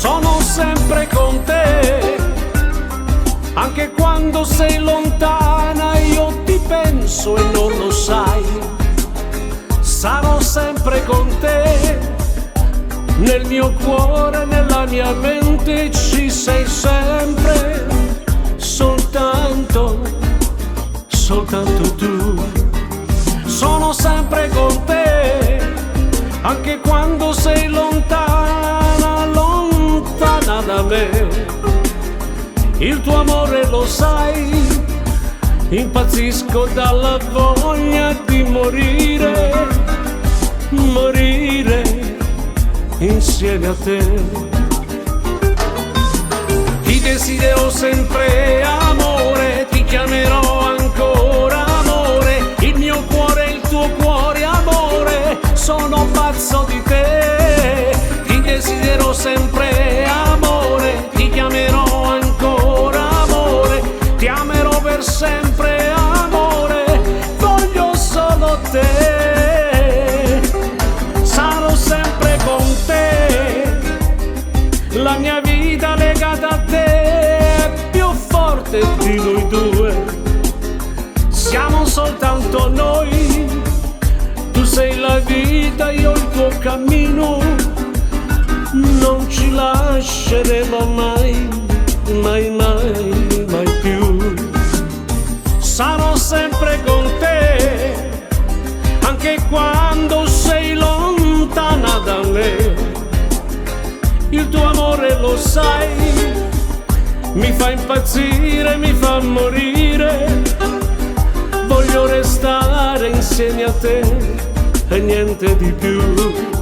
Sono sempre con te, anche quando sei lontana io ti penso e non lo sai. Sarò sempre con te, nel mio cuore, nella mia mente ci sei sempre, soltanto tu. Sono sempre con te, anche quando sei lontana da me. Il tuo amore lo sai, impazzisco dalla voglia di morire insieme a te. Ti desidero sempre amore, ti chiamerò ancora amore, il mio cuore è il tuo cuore amore, sono pazzo di te. Ti desidero sempre amore, ti chiamerò ancora amore, ti amerò per sempre amore, voglio solo te. Sarò sempre con te, la mia vita legata a te è più forte di noi due. Siamo soltanto noi, tu sei la vita, io il tuo cammino, non ci lasceremo mai più. Sarò sempre con te, anche quando sei lontana da me. Il tuo amore lo sai, mi fa impazzire, mi fa morire. Voglio restare insieme a te e niente di più.